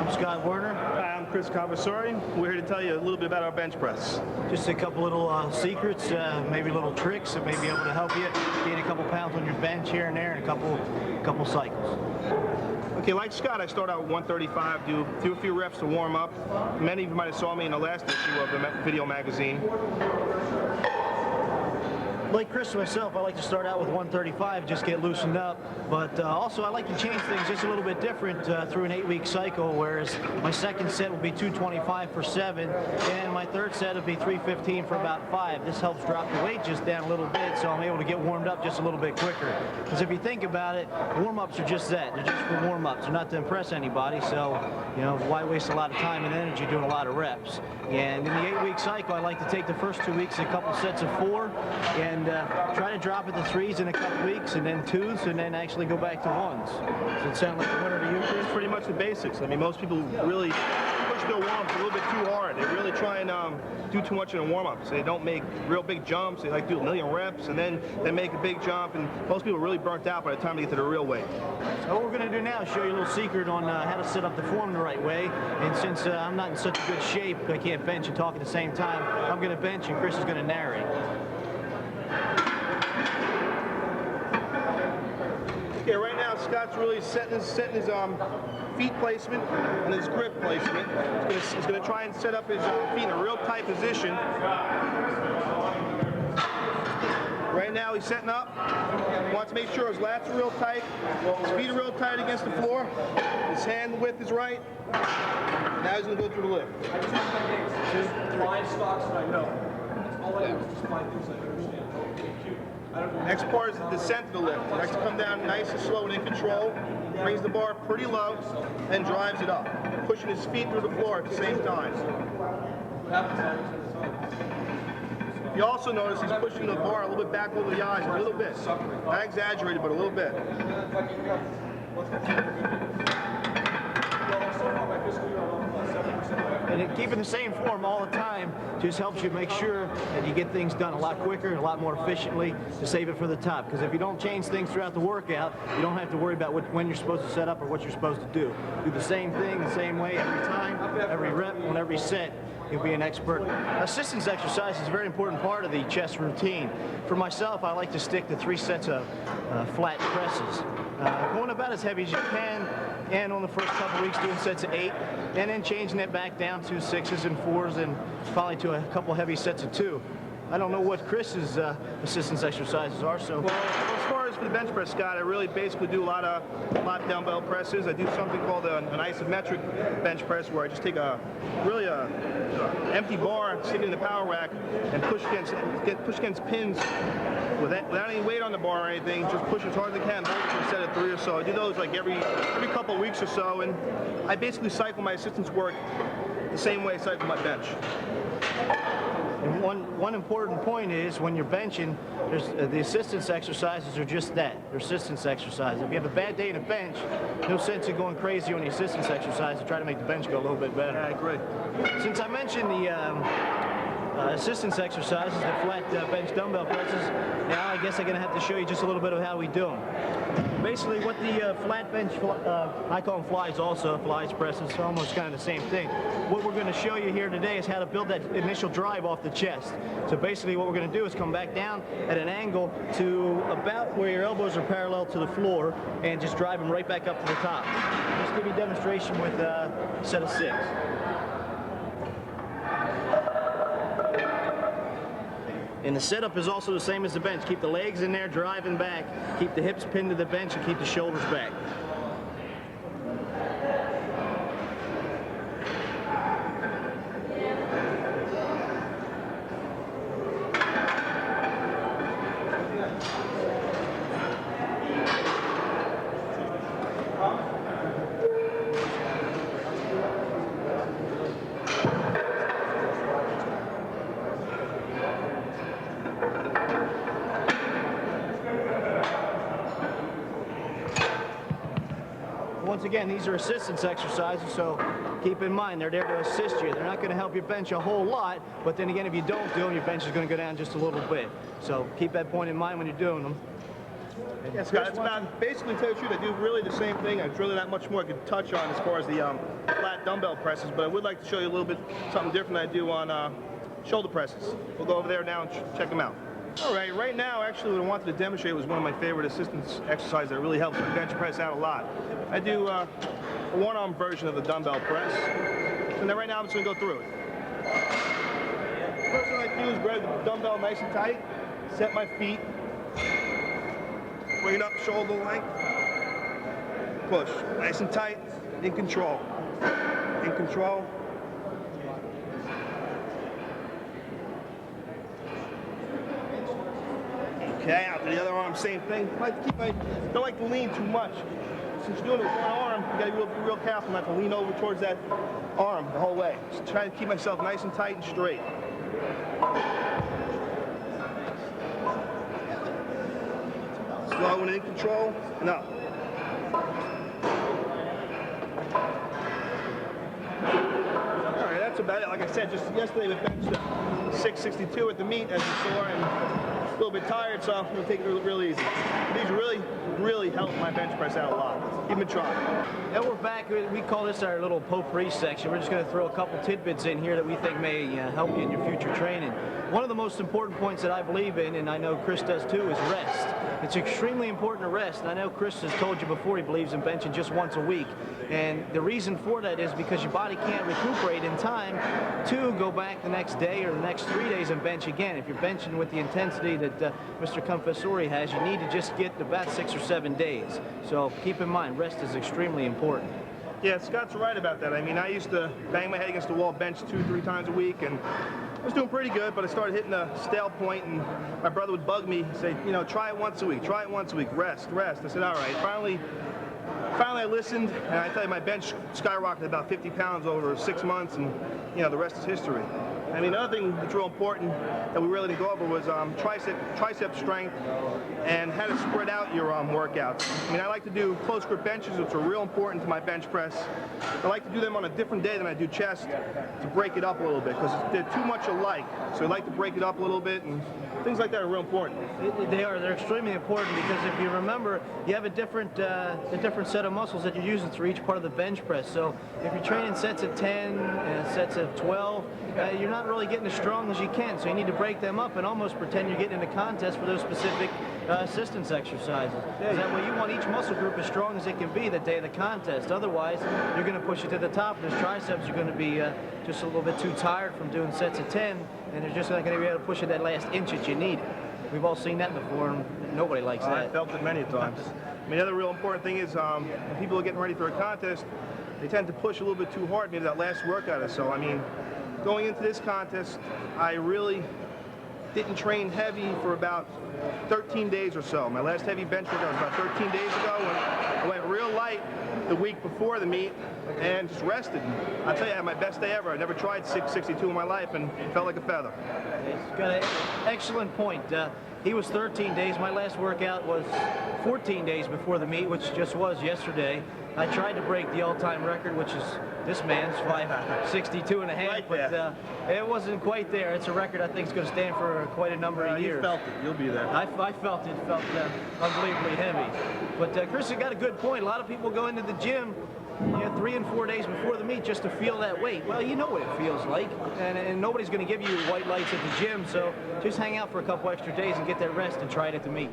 I'm Scott Werner. Hi, I'm Chris Confessore. We're here to tell you a little bit about our bench press. Just a couple little secrets, maybe little tricks that may be able to help you gain a couple pounds on your bench here and there in a couple cycles. Okay, like Scott, I start out with 135, do a few reps to warm up. Many of you might have saw me in the last issue of the video magazine. Like Chris myself, I like to start out with 135, just get loosened up, but also I like to change things just a little bit different through an 8-week cycle, whereas my second set will be 225 for 7, and my third set will be 315 for about 5. This helps drop the weight just down a little bit, so I'm able to get warmed up just a little bit quicker. Because if you think about it, warm-ups are just that. They're just for warm-ups. They're not to impress anybody, so, you know, why waste a lot of time and energy doing a lot of reps? And in the 8-week cycle, I like to take the first 2 weeks a couple sets of 4, and try to drop it to 3s in a couple weeks, and then 2s, and then actually go back to 1s. Does it sound like a winner to you, Chris? It's pretty much the basics. I mean, most people really push their warm-ups a little bit too hard. They really try and do too much in the warm-ups. They don't make real big jumps. They like to do a million reps, and then they make a big jump, and most people are really burnt out by the time they get to the real weight. So what we're going to do now is show you a little secret on how to set up the form the right way. And since I'm not in such a good shape, I can't bench and talk at the same time, I'm going to bench and Chris is going to narrate. Okay, right now Scott's really setting his feet placement and his grip placement. He's going to try and set up his feet in a real tight position. Right now he's setting up. He wants to make sure his lats are real tight, his feet are real tight against the floor, his hand width is right. Now he's going to go through the lift. Blind stocks that I know. All I do is just find things I understand. Okay, cute. Next part is the descent of the lift. He likes to come down nice and slow and in control, brings the bar pretty low, and drives it up, pushing his feet through the floor at the same time. You also notice he's pushing the bar a little bit back over the eyes, a little bit. Not exaggerated, but a little bit. And keeping the same form all the time just helps you make sure that you get things done a lot quicker, a lot more efficiently to save it for the top. Because if you don't change things throughout the workout, you don't have to worry about when you're supposed to set up or what you're supposed to do. Do the same thing the same way every time, every rep, on every set. You'll be an expert. Assistance exercise is a very important part of the chest routine. For myself, I like to stick to 3 sets of flat presses. Going about as heavy as you can, and on the first couple weeks doing sets of 8, and then changing it back down to 6s and 4s, and probably to a couple heavy sets of 2. I don't know what Chris's assistance exercises are, so. Well, as far as for the bench press, Scott, I really basically do a lot of dumbbell presses. I do something called an isometric bench press, where I just take a empty bar, stick it in the power rack, and push against pins without any weight on the bar or anything. Just push as hard as I can, hold it for a set of 3 or so. I do those like every couple of weeks or so, and I basically cycle my assistance work the same way I cycle my bench. And one important point is when you're benching, the assistance exercises are just that. They're assistance exercises. If you have a bad day in a bench, no sense in going crazy on the assistance exercise to try to make the bench go a little bit better. Yeah, I agree. Since I mentioned the assistance exercises, the flat bench dumbbell presses, now I guess I'm going to have to show you just a little bit of how we do them. Basically what the flat bench, I call them flies also, flies presses, almost kind of the same thing. What we're going to show you here today is how to build that initial drive off the chest. So basically what we're going to do is come back down at an angle to about where your elbows are parallel to the floor and just drive them right back up to the top. Just give you a demonstration with a set of 6. And the setup is also the same as the bench. Keep the legs in there, driving back. Keep the hips pinned to the bench and keep the shoulders back. Once again, these are assistance exercises, so keep in mind they're there to assist you. They're not going to help you bench a whole lot, but then again, if you don't do them, your bench is going to go down just a little bit. So keep that point in mind when you're doing them. Yeah, Scott, that's about, basically, to tell you the truth, I do really the same thing. There's really not much more I could touch on as far as the flat dumbbell presses, but I would like to show you a little bit something different I do on shoulder presses. We'll go over there now and check them out. All right, right now, actually, what I wanted to demonstrate was one of my favorite assistance exercises that really helps me bench press out a lot. I do a one-arm version of the dumbbell press, and then right now I'm just going to go through it. First thing I like to do is grab the dumbbell nice and tight, set my feet, bring it up shoulder length, push, nice and tight, in control, in control. Okay, out to the other arm, same thing. I like to keep don't like to lean too much. Since you're doing it with one arm, you gotta be real careful not to lean over towards that arm the whole way. Just trying to keep myself nice and tight and straight. Slow and in control, and up. All right, that's about it. Like I said, just yesterday we benched 662 at the meet, as you saw, and a little bit tired, so I'm going to take it real easy. These really help my bench press out a lot. Give them a try. And we're back. We call this our little potpourri section. We're just going to throw a couple tidbits in here that we think may help you in your future training. One of the most important points that I believe in, and I know Chris does too, is rest. It's extremely important to rest. And I know Chris has told you before he believes in benching just once a week. And the reason for that is because your body can't recuperate in time to go back the next day or the next 3 days and bench again. If you're benching with the intensity that Mr. Confessore has, you need to just get about 6 or 7 days. So keep in mind, rest is extremely important. Yeah, Scott's right about that. I mean, I used to bang my head against the wall, bench 2-3 times a week, and I was doing pretty good, but I started hitting a stale point, and my brother would bug me, say, you know, try it once a week, rest. I said, all right. Finally I listened, and I tell you, my bench skyrocketed about 50 pounds over 6 months, and, you know, the rest is history. I mean, another thing that's real important that we really didn't go over was tricep strength and how to spread out your workouts. I mean, I like to do close grip benches, which are real important to my bench press. I like to do them on a different day than I do chest to break it up a little bit, because they're too much alike. So I like to break it up a little bit, and things like that are real important. They are. They're extremely important, because if you remember, you have a different set of muscles that you're using through each part of the bench press. So if you're training sets of 10 and sets of 12, you're not really getting as strong as you can. So you need to break them up and almost pretend you're getting in a contest for those specific assistance exercises. That way you want each muscle group as strong as it can be the day of the contest. Otherwise, you're going to push it to the top. Those triceps are going to be just a little bit too tired from doing sets of 10, and they're just not going to be able to push it that last inch that you need. We've all seen that before, and nobody likes that. I felt it many times. I mean, the other real important thing is when people are getting ready for a contest, they tend to push a little bit too hard, maybe that last workout or so. I mean, going into this contest, I really didn't train heavy for about 13 days or so. My last heavy bench workout was about 13 days ago, when I went real light the week before the meet and just rested. I'll tell you, I had my best day ever. I never tried 662 in my life, and it felt like a feather. He's got an excellent point. He was 13 days. My last workout was 14 days before the meet, which just was yesterday. I tried to break the all-time record, which is this man's 562 and a half, right, but it wasn't quite there. It's a record I think is going to stand for quite a number of years. You felt it. You'll be there. I felt it. Felt unbelievably heavy. But Chris has got a good point. A lot of people go into the gym 3 and 4 days before the meet just to feel that weight. Well, you know what it feels like, and nobody's going to give you white lights at the gym, so just hang out for a couple extra days and get that rest and try it at the meet.